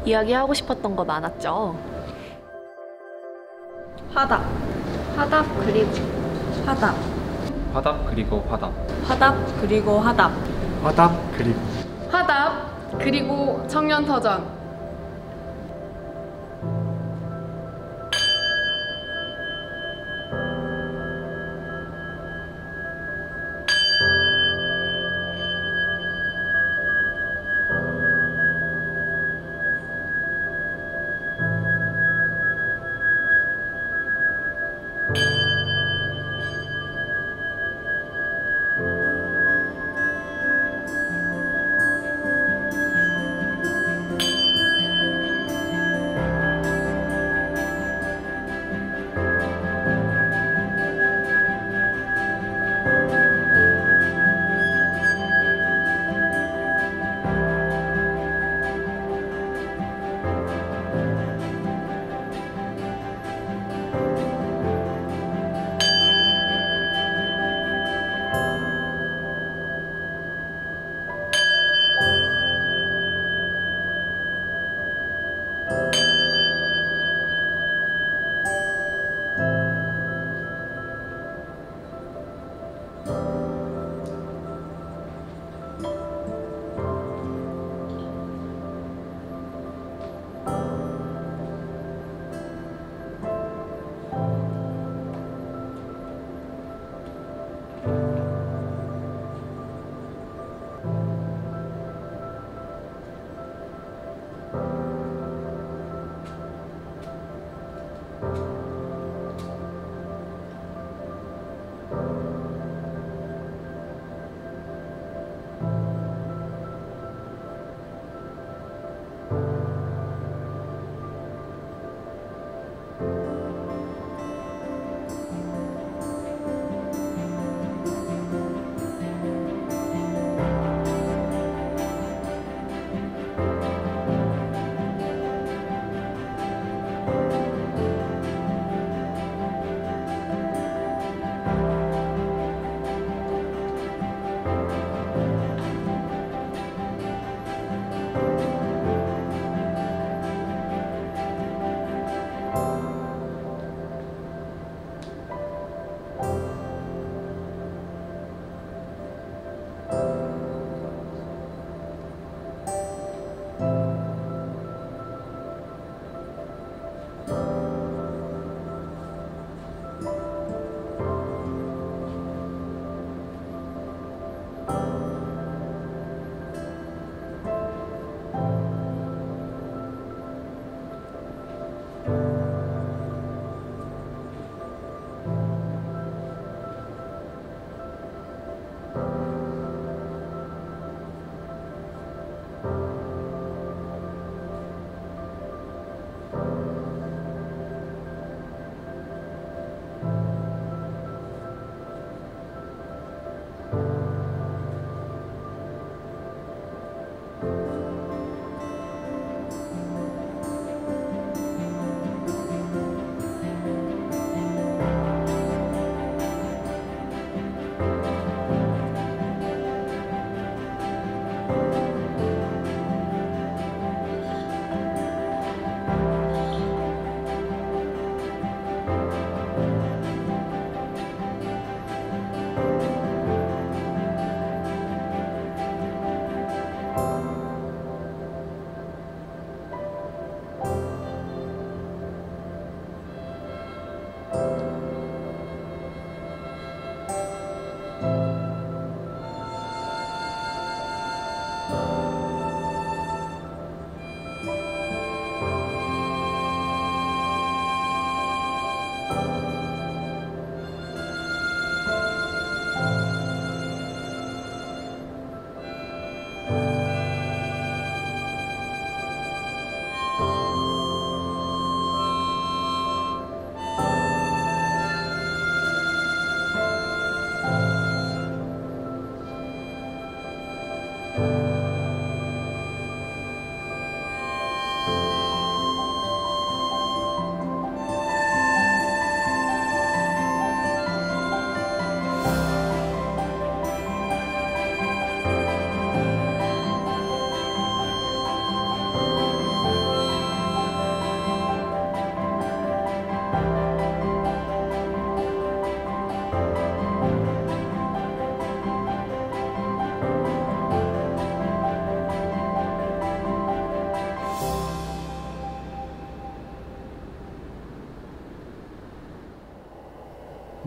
이야기하고 싶었던 거 많았죠? 화답, 화답 그리고 화답, 화답 그리고 화답. 화답 그리고 화답. 화답 그리고 화답 그리고 청년터전.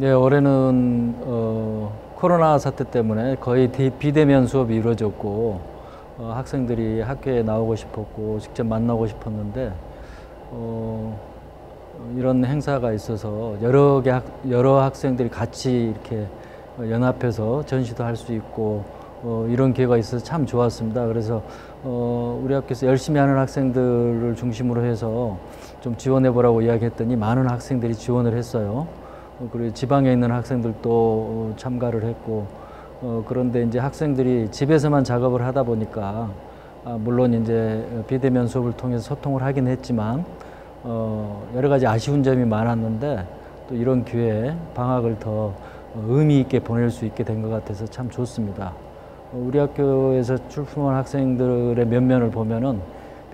네, 올해는 코로나 사태 때문에 거의 비대면 수업이 이루어졌고 학생들이 학교에 나오고 싶었고 직접 만나고 싶었는데 이런 행사가 있어서 여러 학생들이 같이 이렇게 연합해서 전시도 할 수 있고 이런 기회가 있어서 참 좋았습니다. 그래서 우리 학교에서 열심히 하는 학생들을 중심으로 해서 좀 지원해 보라고 이야기했더니 많은 학생들이 지원을 했어요. 그리고 지방에 있는 학생들도 참가를 했고 그런데 이제 학생들이 집에서만 작업을 하다 보니까 물론 이제 비대면 수업을 통해서 소통을 하긴 했지만 여러 가지 아쉬운 점이 많았는데 또 이런 기회에 방학을 더 의미 있게 보낼 수 있게 된 것 같아서 참 좋습니다. 우리 학교에서 출품한 학생들의 면면을 보면은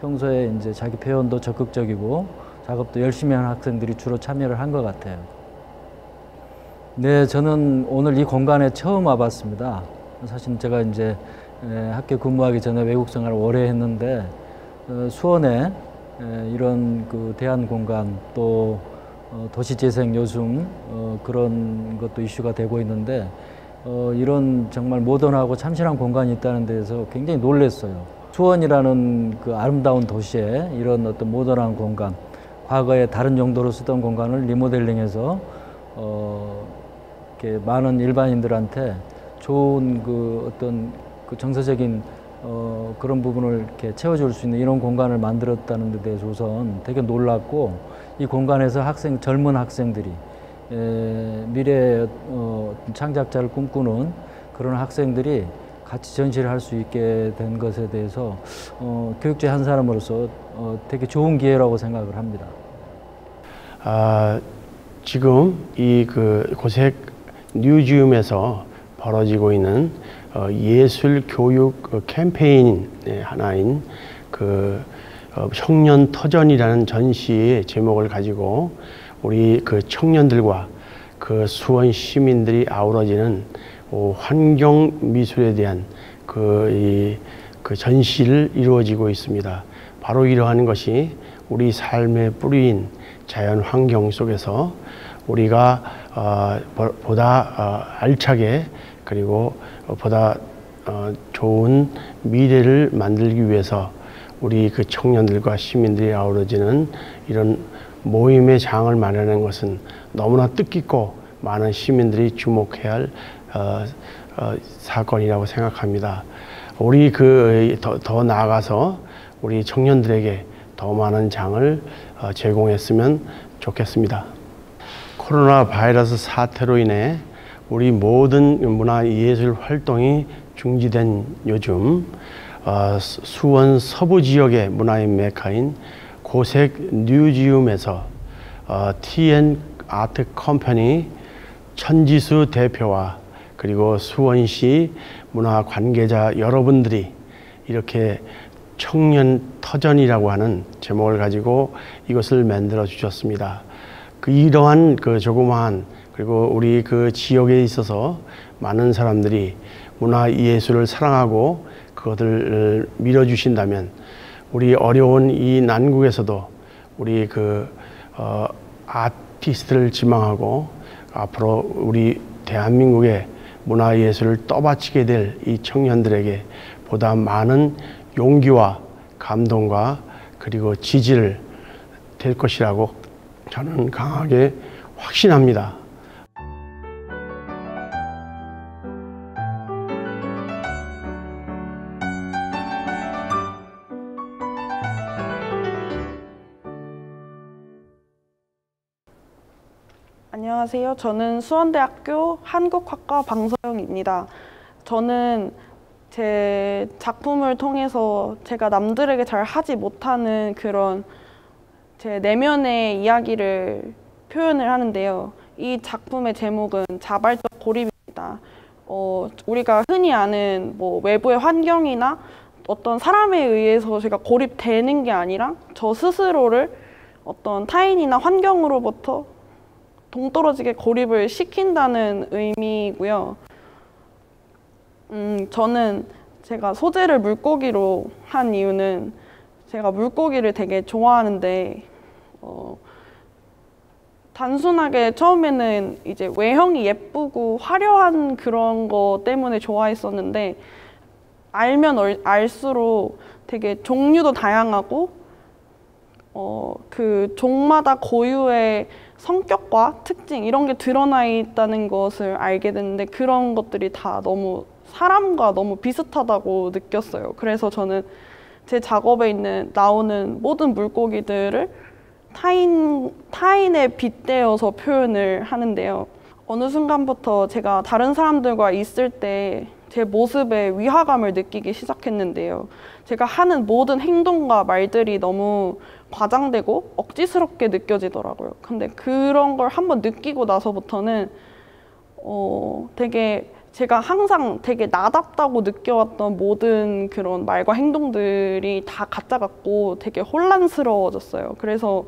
평소에 이제 자기 표현도 적극적이고 작업도 열심히 하는 학생들이 주로 참여를 한 것 같아요. 네, 저는 오늘 이 공간에 처음 와봤습니다. 사실 제가 이제 학교 근무하기 전에 외국 생활을 오래 했는데 수원에 이런 그 대안 공간 또 도시재생 요즘 그런 것도 이슈가 되고 있는데 이런 정말 모던하고 참신한 공간이 있다는 데서 굉장히 놀랐어요. 수원이라는 그 아름다운 도시에 이런 어떤 모던한 공간, 과거에 다른 용도로 쓰던 공간을 리모델링해서 이렇게 많은 일반인들한테 좋은 그 어떤 그 정서적인 그런 부분을 이렇게 채워줄 수 있는 이런 공간을 만들었다는 데 대해서 우선 되게 놀랐고 이 공간에서 젊은 학생들이 미래의 창작자를 꿈꾸는 그런 학생들이 같이 전시를 할 수 있게 된 것에 대해서 교육자 한 사람으로서 되게 좋은 기회라고 생각을 합니다. 지금 이 그 고색 뮤지엄에서 벌어지고 있는 예술 교육 캠페인 하나인 그 청년 터전이라는 전시의 제목을 가지고 우리 그 청년들과 그 수원 시민들이 아우러지는 환경 미술에 대한 그 전시를 이루어지고 있습니다. 바로 이러한 것이 우리 삶의 뿌리인 자연 환경 속에서 우리가 보다 알차게 그리고 보다 좋은 미래를 만들기 위해서 우리 그 청년들과 시민들이 아우러지는 이런 모임의 장을 마련하는 것은 너무나 뜻깊고 많은 시민들이 주목해야 할 사건이라고 생각합니다. 우리 더 나아가서 우리 청년들에게 더 많은 장을 제공했으면 좋겠습니다. 코로나 바이러스 사태로 인해 우리 모든 문화예술 활동이 중지된 요즘 수원 서부 지역의 문화의 메카인 고색 뮤지엄에서 TN 아트 컴퍼니 천지수 대표와 그리고 수원시 문화 관계자 여러분들이 이렇게 청년 터전이라고 하는 제목을 가지고 이것을 만들어 주셨습니다. 이러한 조그마한 그리고 우리 그 지역에 있어서 많은 사람들이 문화예술을 사랑하고 그것을 밀어주신다면 우리 어려운 이 난국에서도 우리 아티스트를 지망하고 앞으로 우리 대한민국의 문화예술을 떠받치게 될 이 청년들에게 보다 많은 용기와 감동과 그리고 지지를 될 것이라고 저는 강하게 확신합니다. 안녕하세요. 저는 수원대학교 한국학과 방서영입니다. 저는 제 작품을 통해서 제가 남들에게 잘 하지 못하는 그런 제 내면의 이야기를 표현을 하는데요. 이 작품의 제목은 자발적 고립입니다. 우리가 흔히 아는 외부의 환경이나 어떤 사람에 의해서 제가 고립되는 게 아니라 저 스스로를 어떤 타인이나 환경으로부터 동떨어지게 고립을 시킨다는 의미고요. 저는 제가 소재를 물고기로 한 이유는 제가 물고기를 되게 좋아하는데 단순하게 처음에는 이제 외형이 예쁘고 화려한 그런 거 때문에 좋아했었는데 알면 알수록 되게 종류도 다양하고 그 종마다 고유의 성격과 특징 이런 게 드러나 있다는 것을 알게 됐는데 그런 것들이 다 너무 사람과 너무 비슷하다고 느꼈어요. 그래서 저는 제 작업에 나오는 모든 물고기들을 타인에 빗대어서 표현을 하는데요. 어느 순간부터 제가 다른 사람들과 있을 때 제 모습에 위화감을 느끼기 시작했는데요. 제가 하는 모든 행동과 말들이 너무 과장되고 억지스럽게 느껴지더라고요. 근데 그런 걸 한번 느끼고 나서부터는 되게 제가 항상 되게 나답다고 느껴왔던 모든 그런 말과 행동들이 다 가짜 같고 되게 혼란스러워졌어요. 그래서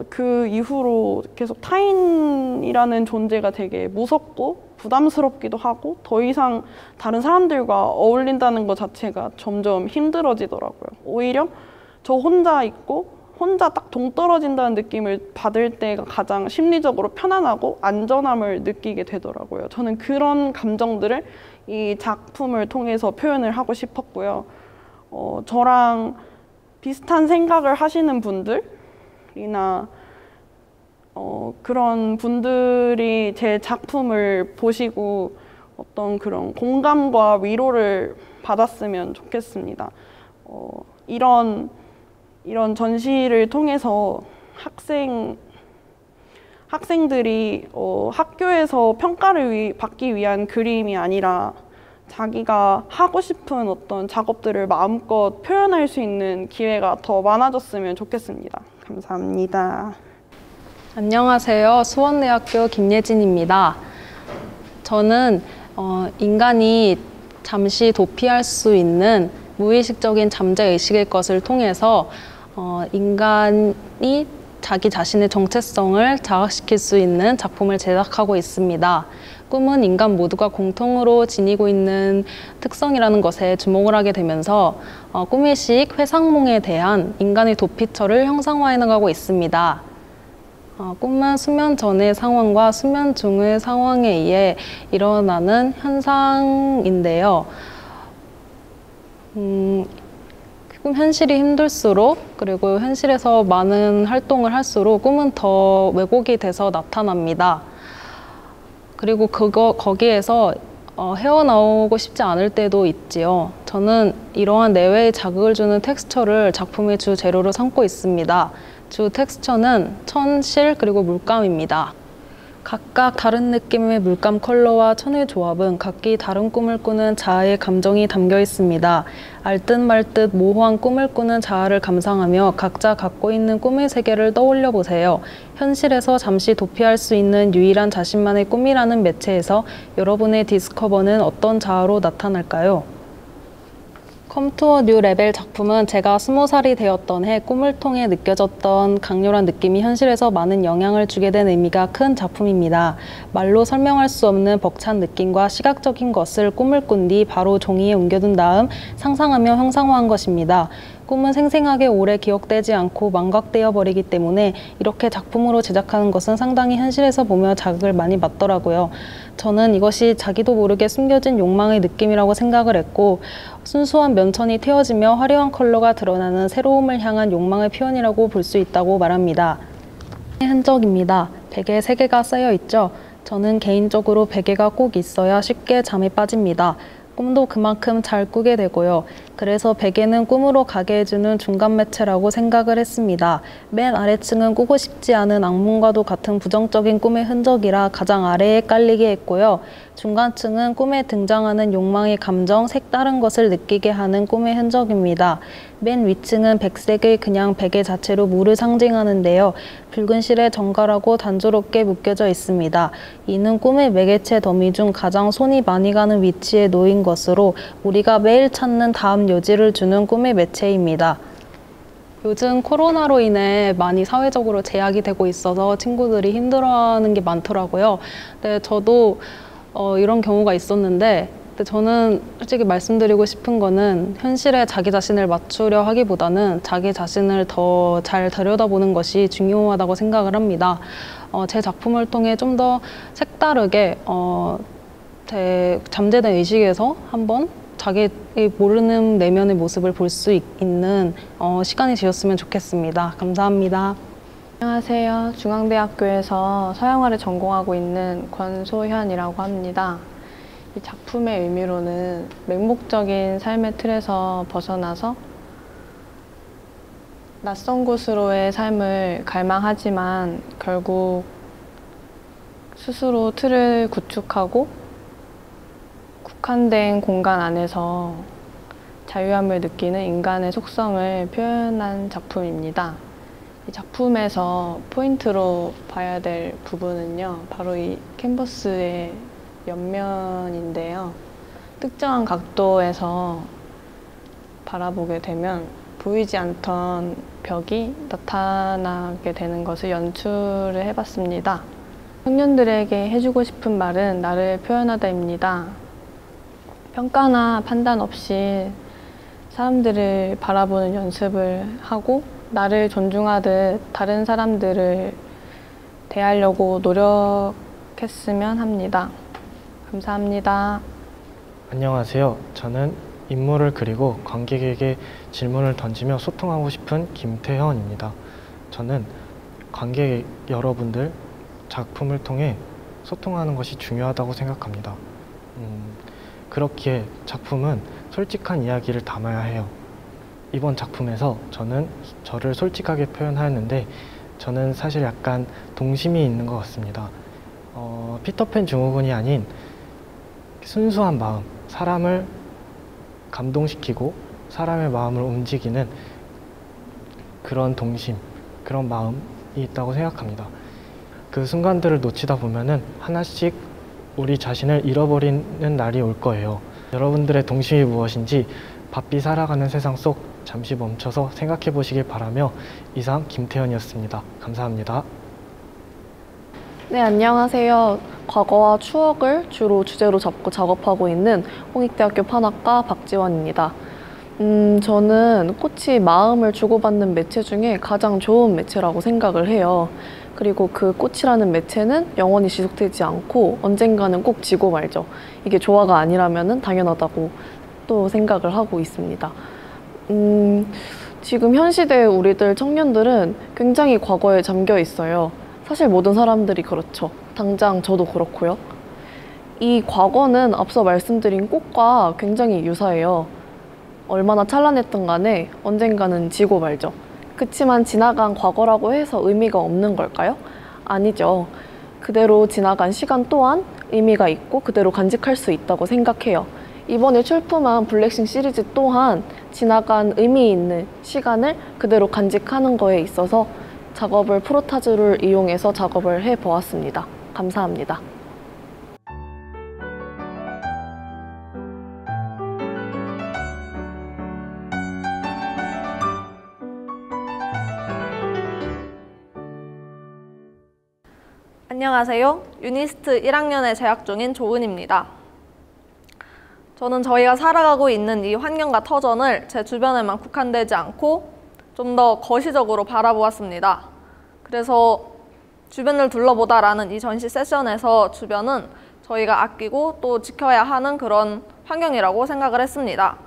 그 이후로 계속 타인이라는 존재가 되게 무섭고 부담스럽기도 하고 더 이상 다른 사람들과 어울린다는 것 자체가 점점 힘들어지더라고요. 오히려 저 혼자 있고 혼자 딱 동떨어진다는 느낌을 받을 때가 가장 심리적으로 편안하고 안전함을 느끼게 되더라고요. 저는 그런 감정들을 이 작품을 통해서 표현을 하고 싶었고요. 저랑 비슷한 생각을 하시는 분들이나 그런 분들이 제 작품을 보시고 어떤 그런 공감과 위로를 받았으면 좋겠습니다. 이런 전시를 통해서 학생들이 학교에서 평가를 받기 위한 그림이 아니라 자기가 하고 싶은 어떤 작업들을 마음껏 표현할 수 있는 기회가 더 많아졌으면 좋겠습니다. 감사합니다. 안녕하세요. 수원대학교 김예진입니다. 저는 인간이 잠시 도피할 수 있는 무의식적인 잠재의식의 것을 통해서 인간이 자기 자신의 정체성을 자각시킬 수 있는 작품을 제작하고 있습니다. 꿈은 인간 모두가 공통으로 지니고 있는 특성이라는 것에 주목을 하게 되면서 꿈의식, 회상몽에 대한 인간의 도피처를 형상화해 나가고 있습니다. 꿈은 수면 전의 상황과 수면 중의 상황에 의해 일어나는 현상인데요. 현실이 힘들수록 그리고 현실에서 많은 활동을 할수록 꿈은 더 왜곡이 돼서 나타납니다. 그리고 거기에서 헤어나오고 싶지 않을 때도 있지요. 저는 이러한 내외의 자극을 주는 텍스처를 작품의 주 재료로 삼고 있습니다. 주 텍스처는 천, 실, 그리고 물감입니다. 각각 다른 느낌의 물감 컬러와 천의 조합은 각기 다른 꿈을 꾸는 자아의 감정이 담겨 있습니다. 알듯 말듯 모호한 꿈을 꾸는 자아를 감상하며 각자 갖고 있는 꿈의 세계를 떠올려 보세요. 현실에서 잠시 도피할 수 있는 유일한 자신만의 꿈이라는 매체에서 여러분의 디스커버는 어떤 자아로 나타날까요? 컴 투어 뉴 레벨 작품은 제가 20살이 되었던 해 꿈을 통해 느껴졌던 강렬한 느낌이 현실에서 많은 영향을 주게 된 의미가 큰 작품입니다. 말로 설명할 수 없는 벅찬 느낌과 시각적인 것을 꿈을 꾼 뒤 바로 종이에 옮겨둔 다음 상상하며 형상화한 것입니다. 꿈은 생생하게 오래 기억되지 않고 망각되어 버리기 때문에 이렇게 작품으로 제작하는 것은 상당히 현실에서 보며 자극을 많이 받더라고요. 저는 이것이 자기도 모르게 숨겨진 욕망의 느낌이라고 생각을 했고 순수한 면천이 틔워지며 화려한 컬러가 드러나는 새로움을 향한 욕망의 표현이라고 볼 수 있다고 말합니다. 흔적입니다. 베개 3개가 쌓여 있죠. 저는 개인적으로 베개가 꼭 있어야 쉽게 잠에 빠집니다. 꿈도 그만큼 잘 꾸게 되고요. 그래서 베개는 꿈으로 가게 해주는 중간 매체라고 생각을 했습니다. 맨 아래층은 꾸고 싶지 않은 악몽과도 같은 부정적인 꿈의 흔적이라 가장 아래에 깔리게 했고요. 중간층은 꿈에 등장하는 욕망의 감정, 색다른 것을 느끼게 하는 꿈의 흔적입니다. 맨 위층은 백색의 그냥 베개 자체로 물을 상징하는데요. 붉은 실에 정갈하고 단조롭게 묶여져 있습니다. 이는 꿈의 매개체 더미 중 가장 손이 많이 가는 위치에 놓인 것으로 우리가 매일 찾는 다음 여지를 주는 꿈의 매체입니다. 요즘 코로나로 인해 많이 사회적으로 제약이 되고 있어서 친구들이 힘들어하는 게 많더라고요. 근데 저도 이런 경우가 있었는데 근데 저는 솔직히 말씀드리고 싶은 거는 현실에 자기 자신을 맞추려 하기보다는 자기 자신을 더 잘 들여다보는 것이 중요하다고 생각을 합니다. 제 작품을 통해 좀 더 색다르게 잠재된 의식에서 한번 자기 모르는 내면의 모습을 볼 수 있는 시간이 되었으면 좋겠습니다. 감사합니다. 안녕하세요. 중앙대학교에서 서양화를 전공하고 있는 권소현이라고 합니다. 이 작품의 의미로는 맹목적인 삶의 틀에서 벗어나서 낯선 곳으로의 삶을 갈망하지만 결국 스스로 틀을 구축하고 국한된 공간 안에서 자유함을 느끼는 인간의 속성을 표현한 작품입니다. 이 작품에서 포인트로 봐야 될 부분은요, 바로 이 캔버스의 옆면인데요. 특정한 각도에서 바라보게 되면 보이지 않던 벽이 나타나게 되는 것을 연출을 해봤습니다. 청년들에게 해주고 싶은 말은 나를 표현하다입니다. 평가나 판단 없이 사람들을 바라보는 연습을 하고 나를 존중하듯 다른 사람들을 대하려고 노력했으면 합니다. 감사합니다. 안녕하세요. 저는 인물을 그리고 관객에게 질문을 던지며 소통하고 싶은 김태현입니다. 저는 관객 여러분들 작품을 통해 소통하는 것이 중요하다고 생각합니다. 그렇기에 작품은 솔직한 이야기를 담아야 해요. 이번 작품에서 저는 저를 솔직하게 표현하였는데 저는 사실 약간 동심이 있는 것 같습니다. 피터팬 증후군이 아닌 순수한 마음, 사람을 감동시키고 사람의 마음을 움직이는 그런 동심, 그런 마음이 있다고 생각합니다. 그 순간들을 놓치다 보면은 하나씩 우리 자신을 잃어버리는 날이 올 거예요. 여러분들의 동심이 무엇인지 바삐 살아가는 세상 속 잠시 멈춰서 생각해 보시길 바라며 이상 김태현이었습니다. 감사합니다. 네, 안녕하세요. 과거와 추억을 주로 주제로 잡고 작업하고 있는 홍익대학교 판학과 박지원입니다. 저는 꽃이 마음을 주고받는 매체 중에 가장 좋은 매체라고 생각을 해요. 그리고 그 꽃이라는 매체는 영원히 지속되지 않고 언젠가는 꼭 지고 말죠. 이게 조화가 아니라면 당연하다고 또 생각을 하고 있습니다. 지금 현 시대의 우리들 청년들은 굉장히 과거에 잠겨 있어요. 사실 모든 사람들이 그렇죠. 당장 저도 그렇고요. 이 과거는 앞서 말씀드린 꽃과 굉장히 유사해요. 얼마나 찬란했든 간에 언젠가는 지고 말죠. 그치만 지나간 과거라고 해서 의미가 없는 걸까요? 아니죠. 그대로 지나간 시간 또한 의미가 있고 그대로 간직할 수 있다고 생각해요. 이번에 출품한 블랙싱 시리즈 또한 지나간 의미 있는 시간을 그대로 간직하는 거에 있어서 작업을 프로타주를 이용해서 작업을 해보았습니다. 감사합니다. 안녕하세요. 유니스트 1학년에 재학 중인 조은입니다. 저는 저희가 살아가고 있는 이 환경과 터전을 제 주변에만 국한되지 않고 좀 더 거시적으로 바라보았습니다. 그래서 주변을 둘러보다라는 이 전시 세션에서 주변은 저희가 아끼고 또 지켜야 하는 그런 환경이라고 생각을 했습니다.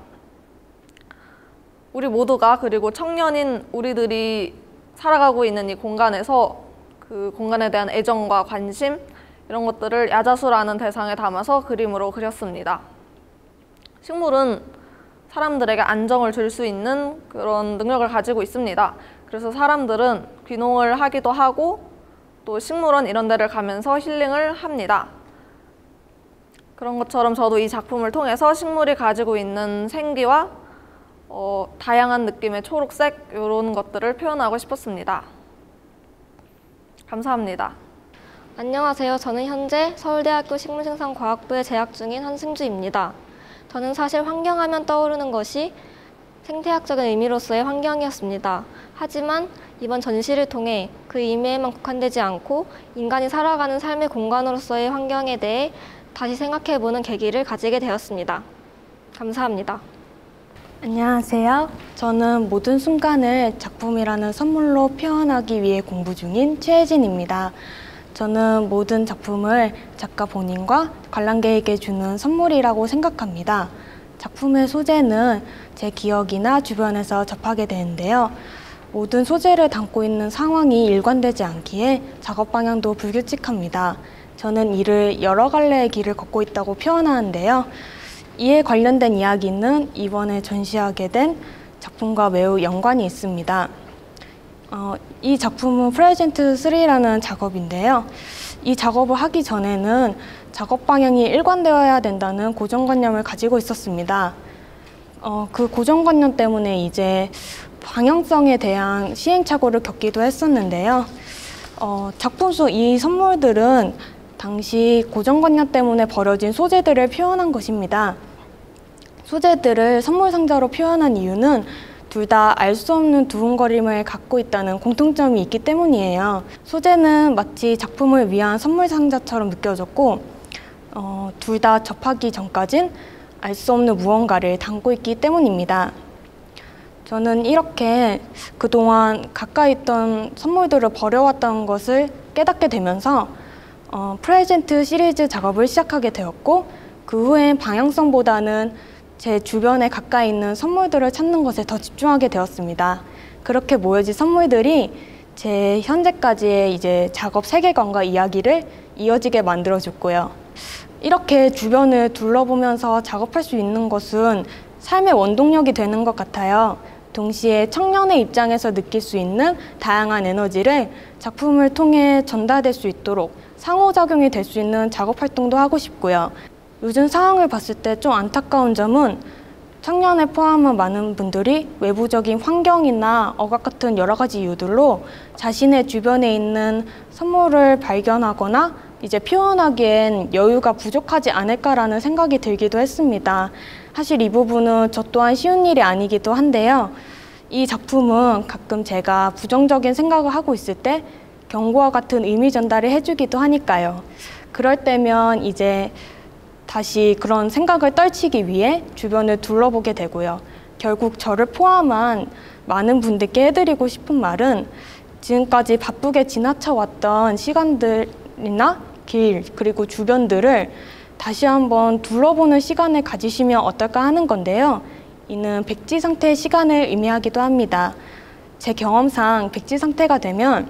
우리 모두가 그리고 청년인 우리들이 살아가고 있는 이 공간에서 그 공간에 대한 애정과 관심 이런 것들을 야자수라는 대상에 담아서 그림으로 그렸습니다. 식물은 사람들에게 안정을 줄 수 있는 그런 능력을 가지고 있습니다. 그래서 사람들은 귀농을 하기도 하고 또 식물원 이런 데를 가면서 힐링을 합니다. 그런 것처럼 저도 이 작품을 통해서 식물이 가지고 있는 생기와 다양한 느낌의 초록색 이런 것들을 표현하고 싶었습니다. 감사합니다. 안녕하세요. 저는 현재 서울대학교 식물생산과학부에 재학 중인 한승주입니다. 저는 사실 환경하면 떠오르는 것이 생태학적인 의미로서의 환경이었습니다. 하지만 이번 전시를 통해 그 의미에만 국한되지 않고 인간이 살아가는 삶의 공간으로서의 환경에 대해 다시 생각해보는 계기를 가지게 되었습니다. 감사합니다. 안녕하세요. 저는 모든 순간을 작품이라는 선물로 표현하기 위해 공부 중인 최혜진입니다. 저는 모든 작품을 작가 본인과 관람객에게 주는 선물이라고 생각합니다. 작품의 소재는 제 기억이나 주변에서 접하게 되는데요. 모든 소재를 담고 있는 상황이 일관되지 않기에 작업 방향도 불규칙합니다. 저는 이를 여러 갈래의 길을 걷고 있다고 표현하는데요. 이에 관련된 이야기는 이번에 전시하게 된 작품과 매우 연관이 있습니다. 이 작품은 프레젠트 3라는 작업인데요. 이 작업을 하기 전에는 작업 방향이 일관되어야 된다는 고정관념을 가지고 있었습니다. 그 고정관념 때문에 이제 방향성에 대한 시행착오를 겪기도 했었는데요. 작품 속 이 선물들은 당시 고정관념 때문에 버려진 소재들을 표현한 것입니다. 소재들을 선물 상자로 표현한 이유는 둘 다 알 수 없는 두근거림을 갖고 있다는 공통점이 있기 때문이에요. 소재는 마치 작품을 위한 선물 상자처럼 느껴졌고 둘 다 접하기 전까진 알 수 없는 무언가를 담고 있기 때문입니다. 저는 이렇게 그동안 가까이 있던 선물들을 버려왔다는 것을 깨닫게 되면서 프레젠트 시리즈 작업을 시작하게 되었고 그 후엔 방향성보다는 제 주변에 가까이 있는 선물들을 찾는 것에 더 집중하게 되었습니다. 그렇게 모여진 선물들이 제 현재까지의 이제 작업 세계관과 이야기를 이어지게 만들어줬고요. 이렇게 주변을 둘러보면서 작업할 수 있는 것은 삶의 원동력이 되는 것 같아요. 동시에 청년의 입장에서 느낄 수 있는 다양한 에너지를 작품을 통해 전달될 수 있도록 상호작용이 될 수 있는 작업 활동도 하고 싶고요. 요즘 상황을 봤을 때 좀 안타까운 점은 청년을 포함한 많은 분들이 외부적인 환경이나 억압 같은 여러 가지 이유들로 자신의 주변에 있는 선물을 발견하거나 이제 표현하기엔 여유가 부족하지 않을까라는 생각이 들기도 했습니다. 사실 이 부분은 저 또한 쉬운 일이 아니기도 한데요. 이 작품은 가끔 제가 부정적인 생각을 하고 있을 때 경고와 같은 의미 전달을 해주기도 하니까요. 그럴 때면 이제 다시 그런 생각을 떨치기 위해 주변을 둘러보게 되고요. 결국 저를 포함한 많은 분들께 해드리고 싶은 말은 지금까지 바쁘게 지나쳐왔던 시간들이나 길 그리고 주변들을 다시 한번 둘러보는 시간을 가지시면 어떨까 하는 건데요. 이는 백지 상태의 시간을 의미하기도 합니다. 제 경험상 백지 상태가 되면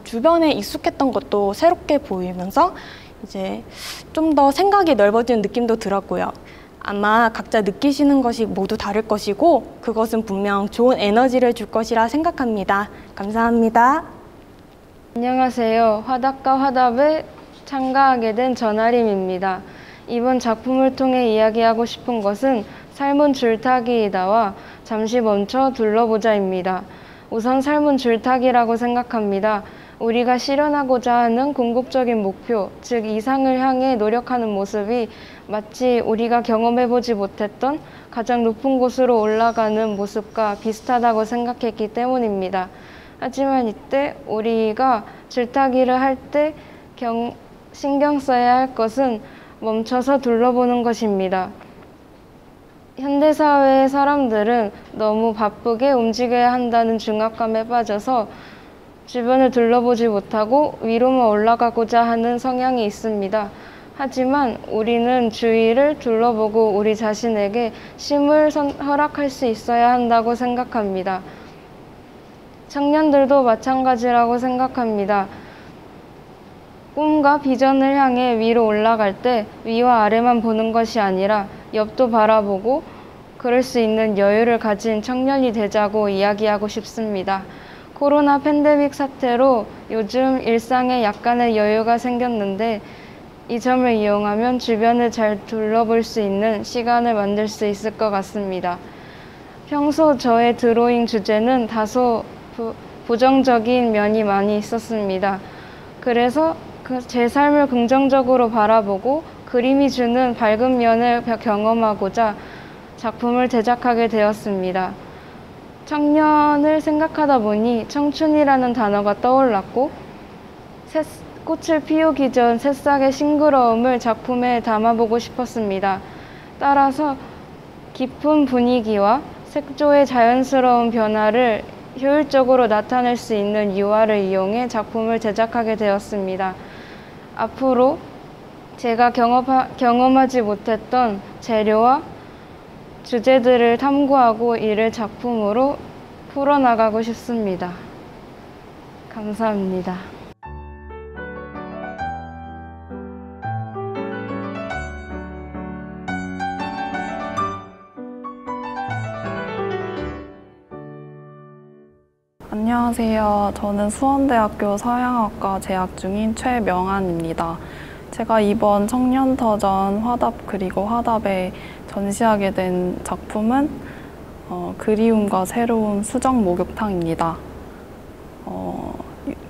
주변에 익숙했던 것도 새롭게 보이면서 이제 좀 더 생각이 넓어지는 느낌도 들었고요. 아마 각자 느끼시는 것이 모두 다를 것이고 그것은 분명 좋은 에너지를 줄 것이라 생각합니다. 감사합니다. 안녕하세요. 화답과 화답에 참가하게 된 전아림입니다. 이번 작품을 통해 이야기하고 싶은 것은 삶은 줄타기이다와 잠시 멈춰 둘러보자입니다. 우선 삶은 줄타기라고 생각합니다. 우리가 실현하고자 하는 궁극적인 목표, 즉 이상을 향해 노력하는 모습이 마치 우리가 경험해보지 못했던 가장 높은 곳으로 올라가는 모습과 비슷하다고 생각했기 때문입니다. 하지만 이때 우리가 줄타기를 할 때 신경 써야 할 것은 멈춰서 둘러보는 것입니다. 현대사회의 사람들은 너무 바쁘게 움직여야 한다는 중압감에 빠져서 주변을 둘러보지 못하고 위로만 올라가고자 하는 성향이 있습니다. 하지만 우리는 주위를 둘러보고 우리 자신에게 쉼을 허락할 수 있어야 한다고 생각합니다. 청년들도 마찬가지라고 생각합니다. 꿈과 비전을 향해 위로 올라갈 때 위와 아래만 보는 것이 아니라 옆도 바라보고 그럴 수 있는 여유를 가진 청년이 되자고 이야기하고 싶습니다. 코로나 팬데믹 사태로 요즘 일상에 약간의 여유가 생겼는데 이 점을 이용하면 주변을 잘 둘러볼 수 있는 시간을 만들 수 있을 것 같습니다. 평소 저의 드로잉 주제는 다소 부정적인 면이 많이 있었습니다. 그래서 제 삶을 긍정적으로 바라보고 그림이 주는 밝은 면을 경험하고자 작품을 제작하게 되었습니다. 청년을 생각하다 보니 청춘이라는 단어가 떠올랐고 꽃을 피우기 전 새싹의 싱그러움을 작품에 담아보고 싶었습니다. 따라서 깊은 분위기와 색조의 자연스러운 변화를 효율적으로 나타낼 수 있는 유화를 이용해 작품을 제작하게 되었습니다. 앞으로 제가 경험하지 못했던 재료와 주제들을 탐구하고 이를 작품으로 풀어나가고 싶습니다. 감사합니다. 안녕하세요. 저는 수원대학교 서양학과 재학 중인 최명안입니다. 제가 이번 청년터전 화답 그리고 화답에 전시하게 된 작품은 그리움과 새로움 수정 목욕탕입니다.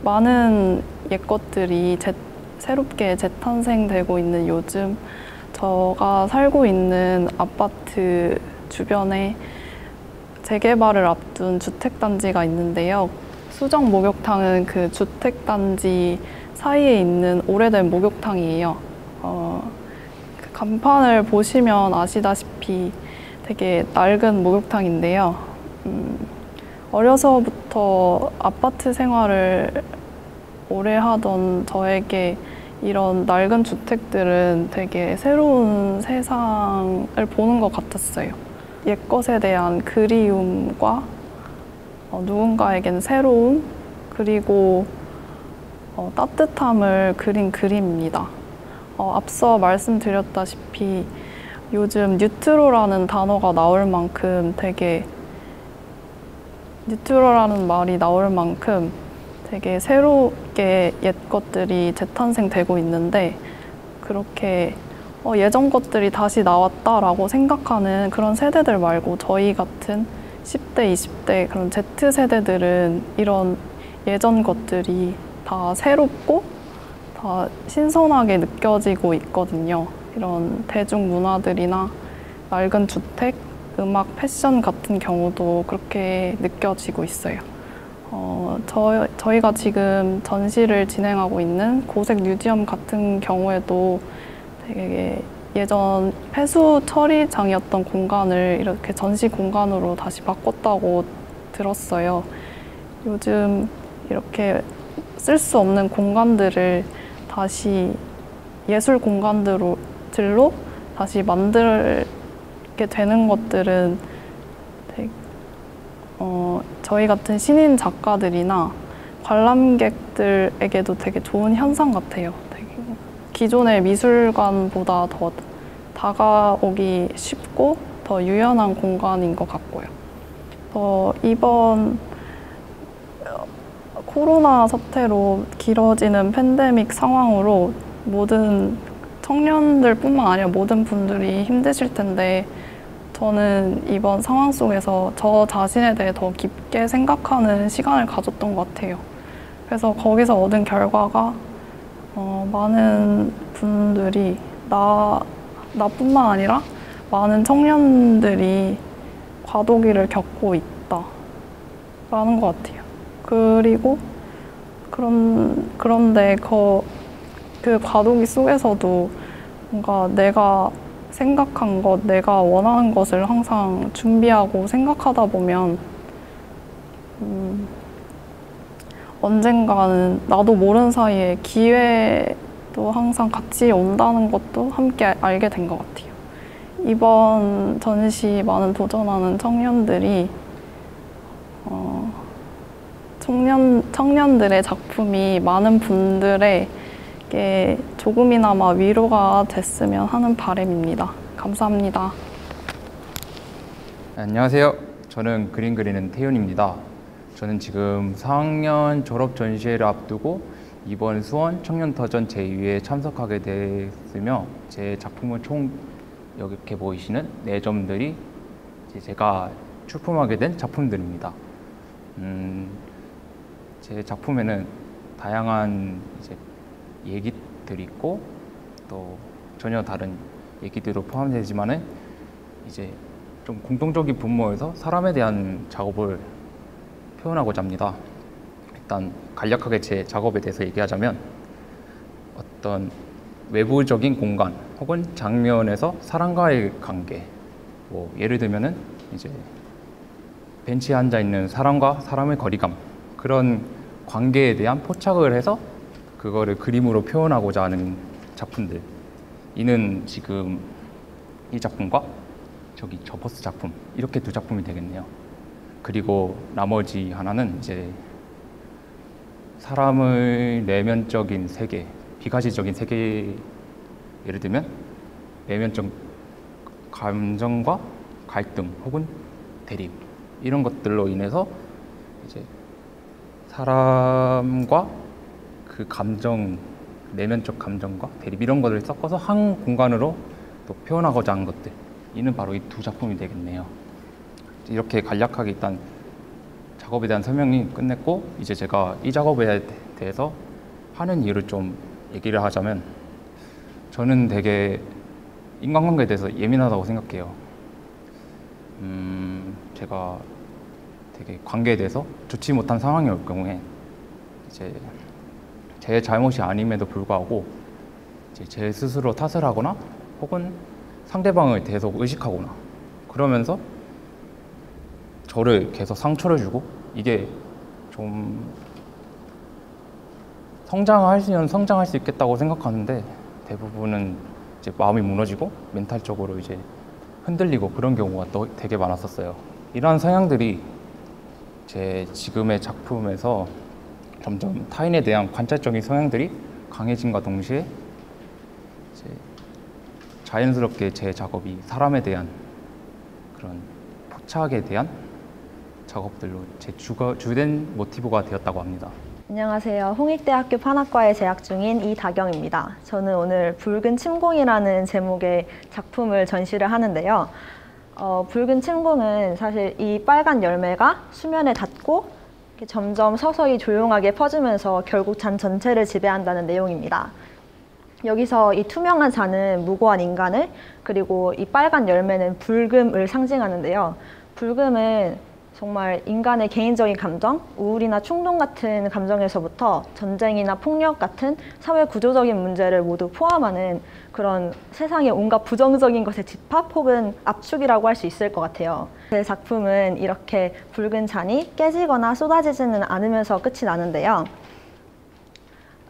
많은 옛것들이 새롭게 재탄생되고 있는 요즘 제가 살고 있는 아파트 주변에 재개발을 앞둔 주택단지가 있는데요. 수정 목욕탕은 그 주택단지 사이에 있는 오래된 목욕탕이에요. 그 간판을 보시면 아시다시피 되게 낡은 목욕탕인데요. 어려서부터 아파트 생활을 오래 하던 저에게 이런 낡은 주택들은 되게 새로운 세상을 보는 것 같았어요. 옛것에 대한 그리움과 누군가에겐 새로움 그리고 따뜻함을 그린 그림입니다. 앞서 말씀드렸다시피 요즘 뉴트로라는 단어가 나올 만큼 뉴트로라는 말이 나올 만큼 되게 새롭게 옛 것들이 재탄생되고 있는데 그렇게 예전 것들이 다시 나왔다라고 생각하는 그런 세대들 말고 저희 같은 10대, 20대 그런 Z세대들은 이런 예전 것들이 다 새롭고 다 신선하게 느껴지고 있거든요. 이런 대중문화들이나 낡은 주택, 음악, 패션 같은 경우도 그렇게 느껴지고 있어요. 저희가 지금 전시를 진행하고 있는 고색 뮤지엄 같은 경우에도 되게 예전 폐수 처리장이었던 공간을 이렇게 전시 공간으로 다시 바꿨다고 들었어요. 요즘 이렇게 쓸 수 없는 공간들을 다시 예술 공간들로 다시 만들게 되는 것들은 되게, 저희 같은 신인 작가들이나 관람객들에게도 되게 좋은 현상 같아요. 기존의 미술관보다 더 다가오기 쉽고 더 유연한 공간인 것 같고요. 이번 코로나 사태로 길어지는 팬데믹 상황으로 모든 청년들뿐만 아니라 모든 분들이 힘드실 텐데 저는 이번 상황 속에서 저 자신에 대해 더 깊게 생각하는 시간을 가졌던 것 같아요. 그래서 거기서 얻은 결과가 많은 분들이 나뿐만 아니라 많은 청년들이 과도기를 겪고 있다라는 것 같아요. 그리고 그런데 그 과도기 속에서도 뭔가 내가 생각한 것, 내가 원하는 것을 항상 준비하고 생각하다 보면 언젠가는 나도 모르는 사이에 기회도 항상 같이 온다는 것도 함께 알게 된 것 같아요. 이번 전시 많은 도전하는 청년들이 청년들의 작품이 많은 분들에게 조금이나마 위로가 됐으면 하는 바람입니다. 감사합니다. 안녕하세요. 저는 그림 그리는 태윤입니다. 저는 지금 4학년 졸업 전시회를 앞두고 이번 수원 청년터전 제2회에 참석하게 됐으며 제 작품은 총 이렇게 보이시는 4점들이 제가 출품하게 된 작품들입니다. 제 작품에는 다양한 얘기들이 있고 또 전혀 다른 얘기들도 포함되지만은 좀 공통적인 분모에서 사람에 대한 작업을 표현하고자 합니다. 일단 간략하게 제 작업에 대해서 얘기하자면 어떤 외부적인 공간 혹은 장면에서 사람과의 관계, 뭐 예를 들면은 이제 벤치에 앉아 있는 사람과 사람의 거리감, 그런 관계에 대한 포착을 해서 그거를 그림으로 표현하고자 하는 작품들. 이는 지금 이 작품과 저기 저 버스 작품, 이렇게 두 작품이 되겠네요. 그리고 나머지 하나는 이제 사람의 내면적인 세계, 비가시적인 세계, 예를 들면 내면적 감정과 갈등 혹은 대립, 이런 것들로 인해서 이제 사람과 그 감정, 내면적 감정과 대립, 이런 것을 섞어서 한 공간으로 또 표현하고자 한 것들, 이는 바로 이 두 작품이 되겠네요. 이렇게 간략하게 일단 작업에 대한 설명이 끝냈고, 이제 제가 이 작업에 대해서 하는 이유를 좀 얘기를 하자면, 저는 되게 인간관계에 대해서 예민하다고 생각해요. 제가 되게 관계에 대해서 좋지 못한 상황이 올 경우에 이제 제 잘못이 아님에도 불구하고 이제 제 스스로 탓을 하거나 혹은 상대방을 계속 의식하거나 그러면서 저를 계속 상처를 주고, 이게 좀 성장할 수 있겠다고 생각하는데 대부분은 이제 마음이 무너지고 멘탈적으로 이제 흔들리고 그런 경우가 또 되게 많았었어요. 이러한 성향들이 제 지금의 작품에서 점점 타인에 대한 관찰적인 성향들이 강해짐과 동시에 이제 자연스럽게 제 작업이 사람에 대한 그런 포착에 대한 작업들로 제 주된 모티브가 되었다고 합니다. 안녕하세요. 홍익대학교 판학과에 재학 중인 이다경입니다. 저는 오늘 붉은 침공이라는 제목의 작품을 전시를 하는데요. 붉은 침공은 사실 이 빨간 열매가 수면에 닿고 점점 서서히 조용하게 퍼지면서 결국 잔 전체를 지배한다는 내용입니다. 여기서 이 투명한 잔은 무고한 인간을, 그리고 이 빨간 열매는 불금을 상징하는데요. 불금은 정말 인간의 개인적인 감정, 우울이나 충동 같은 감정에서부터 전쟁이나 폭력 같은 사회 구조적인 문제를 모두 포함하는 그런 세상의 온갖 부정적인 것의 집합 혹은 압축이라고 할 수 있을 것 같아요. 제 작품은 이렇게 붉은 잔이 깨지거나 쏟아지지는 않으면서 끝이 나는데요.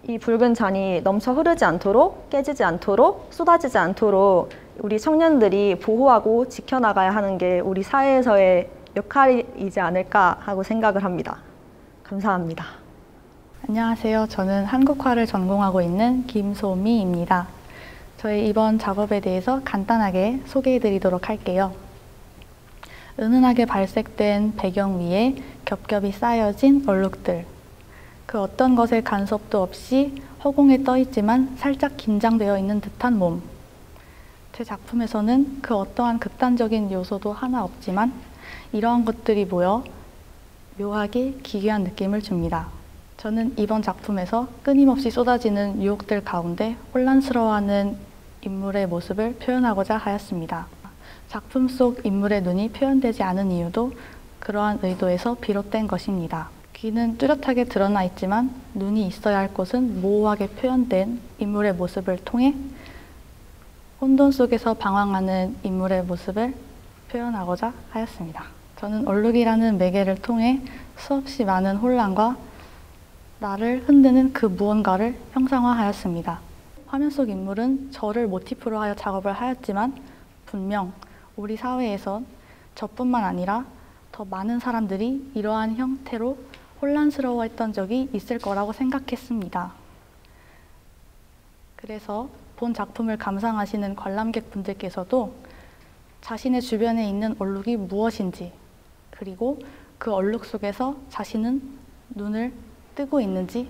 이 붉은 잔이 넘쳐 흐르지 않도록, 깨지지 않도록, 쏟아지지 않도록 우리 청년들이 보호하고 지켜나가야 하는 게 우리 사회에서의 역할이지 않을까 하고 생각을 합니다. 감사합니다. 안녕하세요. 저는 한국화를 전공하고 있는 김소미입니다. 저희 이번 작업에 대해서 간단하게 소개해 드리도록 할게요. 은은하게 발색된 배경 위에 겹겹이 쌓여진 얼룩들. 그 어떤 것의 간섭도 없이 허공에 떠 있지만 살짝 긴장되어 있는 듯한 몸. 제 작품에서는 그 어떠한 극단적인 요소도 하나 없지만 이러한 것들이 모여 묘하게 기괴한 느낌을 줍니다. 저는 이번 작품에서 끊임없이 쏟아지는 유혹들 가운데 혼란스러워하는 인물의 모습을 표현하고자 하였습니다. 작품 속 인물의 눈이 표현되지 않은 이유도 그러한 의도에서 비롯된 것입니다. 귀는 뚜렷하게 드러나 있지만 눈이 있어야 할 곳은 모호하게 표현된 인물의 모습을 통해 혼돈 속에서 방황하는 인물의 모습을 표현하고자 하였습니다. 저는 얼룩이라는 매개를 통해 수없이 많은 혼란과 나를 흔드는 그 무언가를 형상화하였습니다. 화면 속 인물은 저를 모티프로 하여 작업을 하였지만 분명 우리 사회에선 저뿐만 아니라 더 많은 사람들이 이러한 형태로 혼란스러워했던 적이 있을 거라고 생각했습니다. 그래서 본 작품을 감상하시는 관람객 분들께서도 자신의 주변에 있는 얼룩이 무엇인지, 그리고 그 얼룩 속에서 자신은 눈을 뜨고 있는지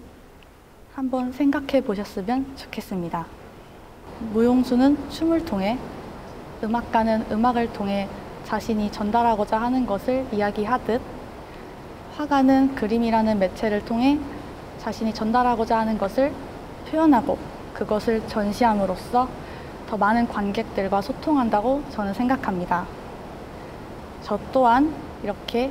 한번 생각해 보셨으면 좋겠습니다. 무용수는 춤을 통해, 음악가는 음악을 통해 자신이 전달하고자 하는 것을 이야기하듯, 화가는 그림이라는 매체를 통해 자신이 전달하고자 하는 것을 표현하고 그것을 전시함으로써 더 많은 관객들과 소통한다고 저는 생각합니다. 저 또한 이렇게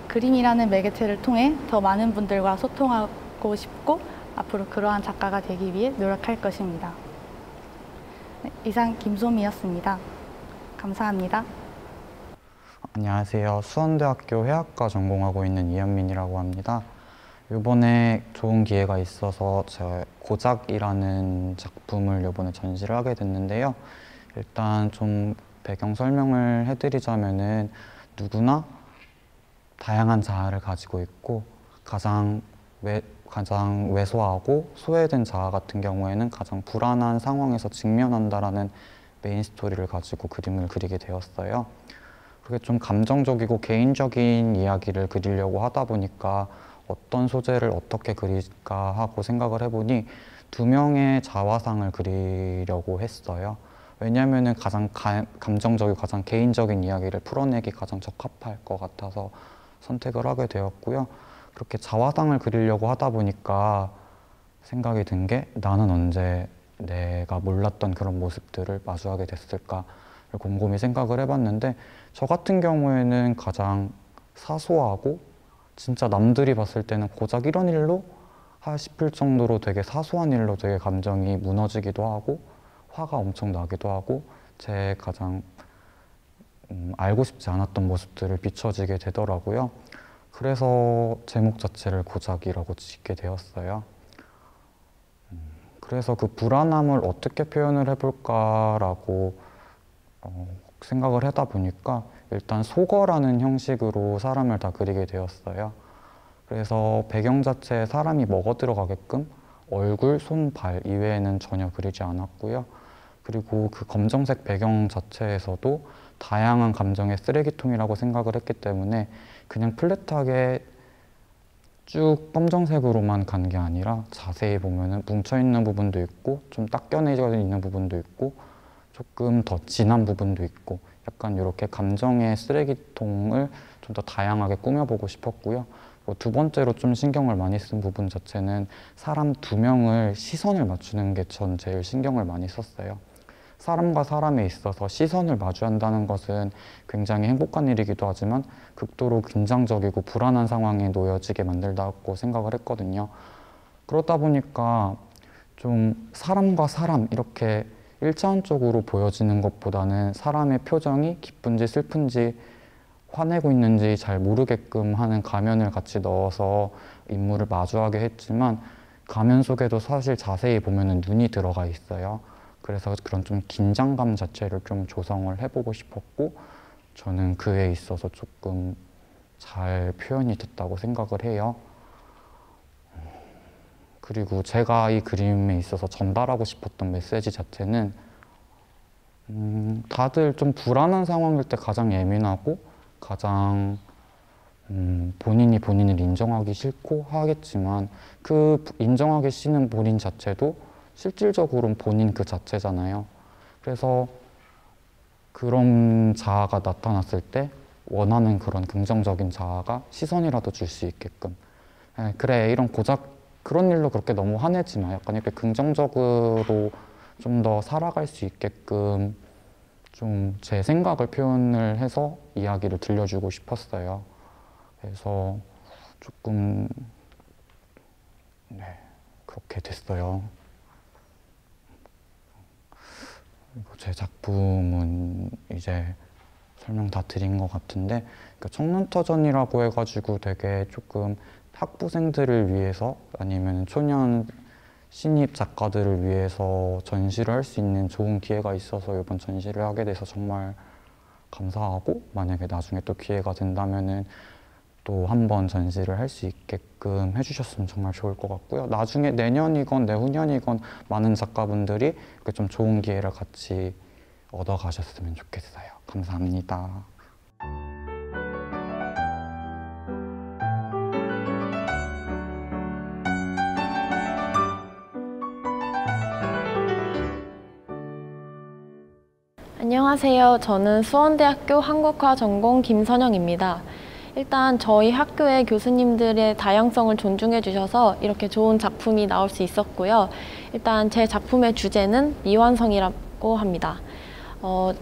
그림이라는 매개체를 통해 더 많은 분들과 소통하고 싶고 앞으로 그러한 작가가 되기 위해 노력할 것입니다. 네, 이상 김소미였습니다. 감사합니다. 안녕하세요. 수원대학교 해학과 전공하고 있는 이현민이라고 합니다. 이번에 좋은 기회가 있어서 제 고작이라는 작품을 이번에 전시를 하게 됐는데요. 일단 좀 배경 설명을 해드리자면은 누구나 다양한 자아를 가지고 있고 가장 왜소하고 소외된 자아 같은 경우에는 가장 불안한 상황에서 직면한다라는 메인 스토리를 가지고 그림을 그리게 되었어요. 그게 좀 감정적이고 개인적인 이야기를 그리려고 하다 보니까 어떤 소재를 어떻게 그릴까 하고 생각을 해보니 두 명의 자화상을 그리려고 했어요. 왜냐하면 가장 감정적이고 가장 개인적인 이야기를 풀어내기 가장 적합할 것 같아서 선택을 하게 되었고요. 그렇게 자화상을 그리려고 하다 보니까 생각이 든 게 나는 언제 내가 몰랐던 그런 모습들을 마주하게 됐을까를 곰곰이 생각을 해봤는데 저 같은 경우에는 가장 사소하고 진짜 남들이 봤을 때는 고작 이런 일로 싶을 정도로 되게 사소한 일로 되게 감정이 무너지기도 하고 화가 엄청 나기도 하고 제 가장 알고 싶지 않았던 모습들을 비춰지게 되더라고요. 그래서 제목 자체를 고작이라고 짓게 되었어요. 그래서 그 불안함을 어떻게 표현을 해볼까라고 생각을 하다 보니까 일단 소거라는 형식으로 사람을 다 그리게 되었어요. 그래서 배경 자체에 사람이 먹어 들어가게끔 얼굴, 손, 발 이외에는 전혀 그리지 않았고요. 그리고 그 검정색 배경 자체에서도 다양한 감정의 쓰레기통이라고 생각을 했기 때문에 그냥 플랫하게 쭉 검정색으로만 간 게 아니라 자세히 보면은 뭉쳐있는 부분도 있고 좀 닦여내져 있는 부분도 있고 조금 더 진한 부분도 있고 약간 이렇게 감정의 쓰레기통을 좀 더 다양하게 꾸며보고 싶었고요. 두 번째로 좀 신경을 많이 쓴 부분 자체는 사람 두 명을 시선을 맞추는 게 전 제일 신경을 많이 썼어요. 사람과 사람에 있어서 시선을 마주한다는 것은 굉장히 행복한 일이기도 하지만 극도로 긴장적이고 불안한 상황에 놓여지게 만들다고 생각을 했거든요. 그러다 보니까 좀 사람과 사람 이렇게 일차원적으로 보여지는 것보다는 사람의 표정이 기쁜지 슬픈지 화내고 있는지 잘 모르게끔 하는 가면을 같이 넣어서 인물을 마주하게 했지만 가면 속에도 사실 자세히 보면 눈이 들어가 있어요. 그래서 그런 좀 긴장감 자체를 좀 조성을 해보고 싶었고 저는 그에 있어서 조금 잘 표현이 됐다고 생각을 해요. 그리고 제가 이 그림에 있어서 전달하고 싶었던 메시지 자체는 다들 좀 불안한 상황일 때 가장 예민하고 가장 본인이 본인을 인정하기 싫고 하겠지만 그 인정하기 싫은 본인 자체도 실질적으로는 본인 그 자체잖아요. 그래서 그런 자아가 나타났을 때 원하는 그런 긍정적인 자아가 시선이라도 줄 수 있게끔 그래 이런 고작 그런 일로 그렇게 너무 화내지 마 약간 이렇게 긍정적으로 좀 더 살아갈 수 있게끔 좀 제 생각을 표현을 해서 이야기를 들려주고 싶었어요. 그래서 조금 그렇게 됐어요. 제 작품은 이제 설명 다 드린 것 같은데 청년터전이라고 해가지고 되게 조금 학부생들을 위해서 아니면 초년 신입 작가들을 위해서 전시를 할 수 있는 좋은 기회가 있어서 이번 전시를 하게 돼서 정말 감사하고 만약에 나중에 또 기회가 된다면은 또 한 번 전시를 할 수 있게끔 해주셨으면 정말 좋을 것 같고요. 나중에 내년이건 내후년이건 많은 작가분들이 이렇게 좀 좋은 기회를 같이 얻어가셨으면 좋겠어요. 감사합니다. 안녕하세요. 저는 수원대학교 한국화 전공 김선영입니다. 일단 저희 학교의 교수님들의 다양성을 존중해 주셔서 이렇게 좋은 작품이 나올 수 있었고요. 일단 제 작품의 주제는 미완성이라고 합니다.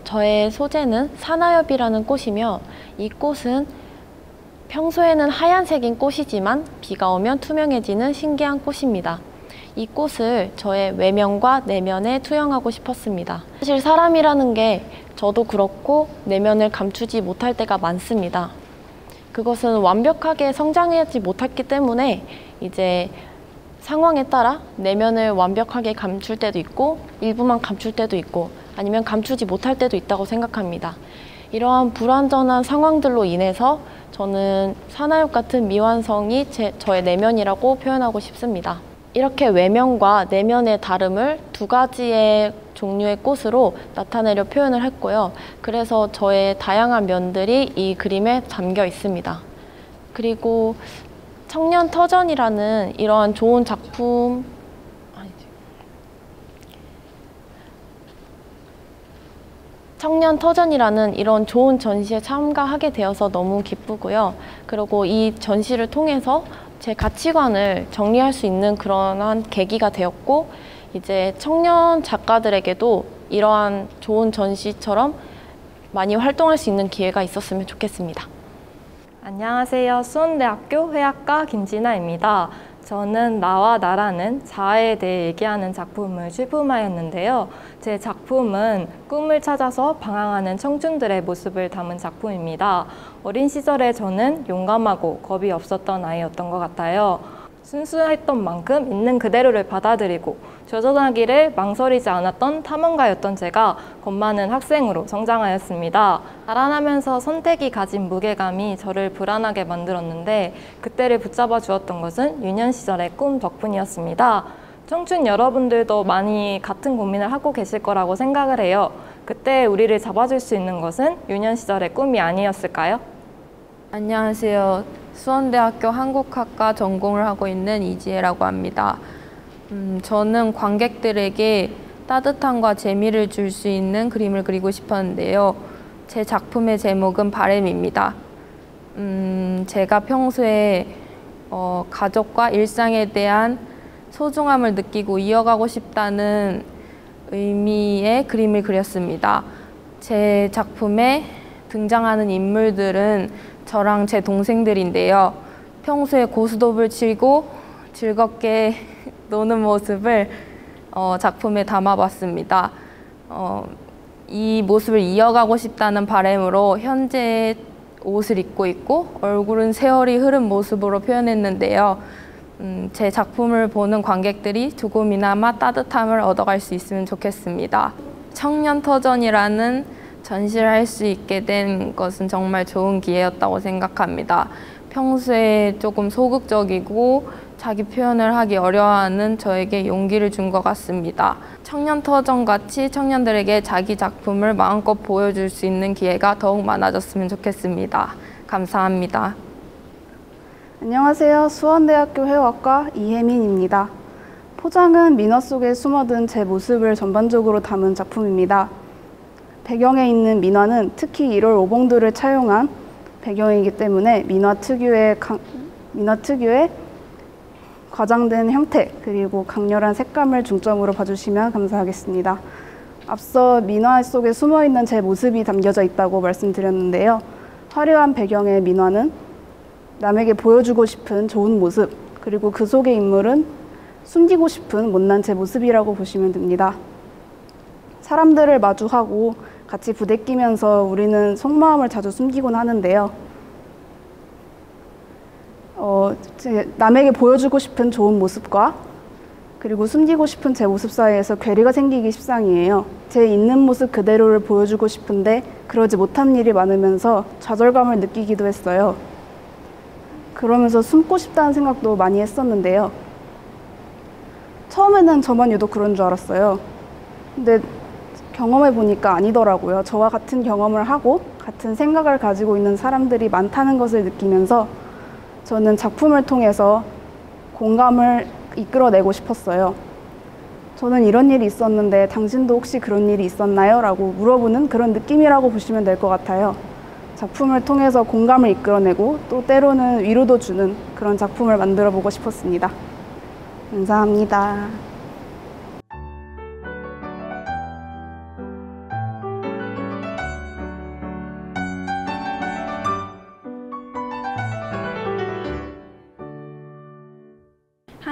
저의 소재는 사나엽이라는 꽃이며 이 꽃은 평소에는 하얀색인 꽃이지만 비가 오면 투명해지는 신기한 꽃입니다. 이 꽃을 저의 외면과 내면에 투영하고 싶었습니다. 사실 사람이라는 게 저도 그렇고 내면을 감추지 못할 때가 많습니다. 그것은 완벽하게 성장하지 못했기 때문에 이제 상황에 따라 내면을 완벽하게 감출 때도 있고 일부만 감출 때도 있고 아니면 감추지 못할 때도 있다고 생각합니다. 이러한 불완전한 상황들로 인해서 저는 사나육 같은 미완성이 저의 내면이라고 표현하고 싶습니다. 이렇게 외면과 내면의 다름을 두 가지의 종류의 꽃으로 나타내려 표현을 했고요. 그래서 저의 다양한 면들이 이 그림에 담겨 있습니다. 그리고 청년터전이라는 이러한 좋은 작품, 청년터전이라는 이런 좋은 전시에 참가하게 되어서 너무 기쁘고요. 그리고 이 전시를 통해서 제 가치관을 정리할 수 있는 그런 계기가 되었고, 이제 청년 작가들에게도 이러한 좋은 전시처럼 많이 활동할 수 있는 기회가 있었으면 좋겠습니다. 안녕하세요. 수원대학교 회화과 김진아입니다. 저는 나와 나라는 자아에 대해 얘기하는 작품을 출품하였는데요. 제 작품은 꿈을 찾아서 방황하는 청춘들의 모습을 담은 작품입니다. 어린 시절에 저는 용감하고 겁이 없었던 아이였던 것 같아요. 순수했던 만큼 있는 그대로를 받아들이고 도전하기를 망설이지 않았던 탐험가였던 제가 겁 많은 학생으로 성장하였습니다. 자라나면서 선택이 가진 무게감이 저를 불안하게 만들었는데 그때를 붙잡아 주었던 것은 유년 시절의 꿈 덕분이었습니다. 청춘 여러분들도 많이 같은 고민을 하고 계실 거라고 생각을 해요. 그때 우리를 잡아줄 수 있는 것은 유년 시절의 꿈이 아니었을까요? 안녕하세요. 수원대학교 한국학과 전공을 하고 있는 이지혜라고 합니다. 저는 관객들에게 따뜻함과 재미를 줄 수 있는 그림을 그리고 싶었는데요. 제 작품의 제목은 바램입니다. 제가 평소에 가족과 일상에 대한 소중함을 느끼고 이어가고 싶다는 의미의 그림을 그렸습니다. 제 작품에 등장하는 인물들은 저랑 제 동생들인데요. 평소에 고스톱을 치고 즐겁게 노는 모습을 작품에 담아봤습니다. 이 모습을 이어가고 싶다는 바람으로 현재 옷을 입고 있고 얼굴은 세월이 흐른 모습으로 표현했는데요. 제 작품을 보는 관객들이 조금이나마 따뜻함을 얻어갈 수 있으면 좋겠습니다. 청년터전이라는 전시를 할 수 있게 된 것은 정말 좋은 기회였다고 생각합니다. 평소에 조금 소극적이고 자기 표현을 하기 어려워하는 저에게 용기를 준 것 같습니다. 청년터전같이 청년들에게 자기 작품을 마음껏 보여줄 수 있는 기회가 더욱 많아졌으면 좋겠습니다. 감사합니다. 안녕하세요. 수원대학교 회화과 이혜민입니다. 포장은 민화 속에 숨어든 제 모습을 전반적으로 담은 작품입니다. 배경에 있는 민화는 특히 1월 오봉들을 차용한 배경이기 때문에 민화 특유의 과장된 형태 그리고 강렬한 색감을 중점으로 봐주시면 감사하겠습니다. 앞서 민화 속에 숨어있는 제 모습이 담겨져 있다고 말씀드렸는데요. 화려한 배경의 민화는 남에게 보여주고 싶은 좋은 모습, 그리고 그 속의 인물은 숨기고 싶은 못난 제 모습이라고 보시면 됩니다. 사람들을 마주하고 같이 부대끼면서 우리는 속마음을 자주 숨기곤 하는데요. 남에게 보여주고 싶은 좋은 모습과 그리고 숨기고 싶은 제 모습 사이에서 괴리가 생기기 십상이에요. 제 있는 모습 그대로를 보여주고 싶은데 그러지 못한 일이 많으면서 좌절감을 느끼기도 했어요. 그러면서 숨고 싶다는 생각도 많이 했었는데요. 처음에는 저만 유독 그런 줄 알았어요. 근데 경험해 보니까 아니더라고요. 저와 같은 경험을 하고 같은 생각을 가지고 있는 사람들이 많다는 것을 느끼면서 저는 작품을 통해서 공감을 이끌어내고 싶었어요. 저는 이런 일이 있었는데 당신도 혹시 그런 일이 있었나요? 라고 물어보는 그런 느낌이라고 보시면 될 것 같아요. 작품을 통해서 공감을 이끌어내고 또 때로는 위로도 주는 그런 작품을 만들어 보고 싶었습니다. 감사합니다.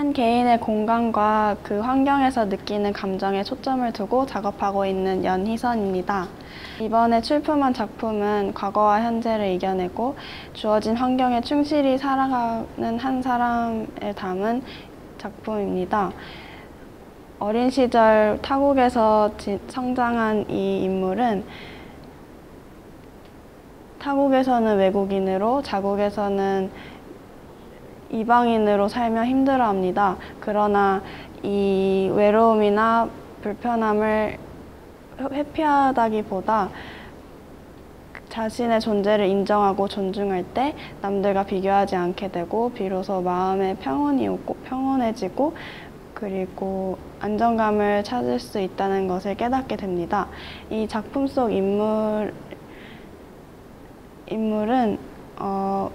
한 개인의 공간과 그 환경에서 느끼는 감정에 초점을 두고 작업하고 있는 연희선입니다. 이번에 출품한 작품은 과거와 현재를 이겨내고 주어진 환경에 충실히 살아가는 한 사람을 담은 작품입니다. 어린 시절 타국에서 성장한 이 인물은 타국에서는 외국인으로 자국에서는 이방인으로 살며 힘들어합니다. 그러나 이 외로움이나 불편함을 회피하다기보다 자신의 존재를 인정하고 존중할 때 남들과 비교하지 않게 되고 비로소 마음에 평온이 오고 평온해지고 그리고 안정감을 찾을 수 있다는 것을 깨닫게 됩니다. 이 작품 속 인물은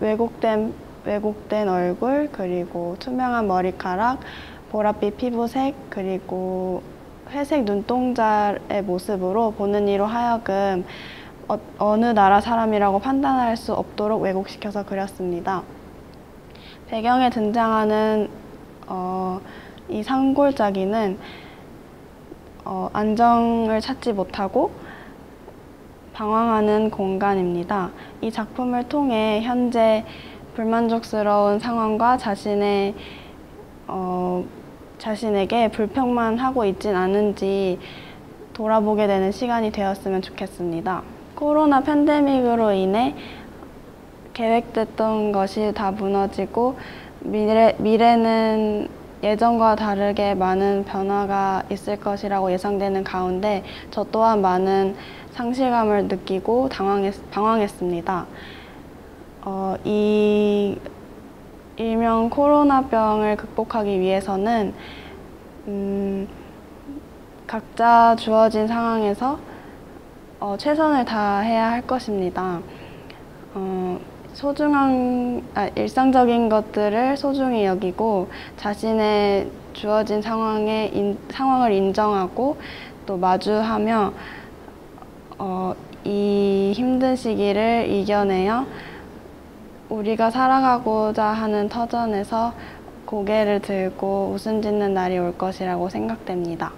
왜곡된 얼굴, 그리고 투명한 머리카락, 보랏빛 피부색, 그리고 회색 눈동자의 모습으로 보는 이로 하여금 어느 나라 사람이라고 판단할 수 없도록 왜곡시켜서 그렸습니다. 배경에 등장하는 이 산골짜기는 안정을 찾지 못하고 방황하는 공간입니다. 이 작품을 통해 현재 불만족스러운 상황과 자신에게 불평만 하고 있진 않은지 돌아보게 되는 시간이 되었으면 좋겠습니다. 코로나 팬데믹으로 인해 계획됐던 것이 다 무너지고 미래는 예전과 다르게 많은 변화가 있을 것이라고 예상되는 가운데 저 또한 많은 상실감을 느끼고 방황했습니다. 이 일명 코로나병을 극복하기 위해서는 각자 주어진 상황에서 최선을 다해야 할 것입니다. 일상적인 것들을 소중히 여기고 자신의 주어진 상황을 인정하고 또 마주하며 이 힘든 시기를 이겨내어 우리가 살아가고자 하는 터전에서 고개를 들고 웃음 짓는 날이 올 것이라고 생각됩니다.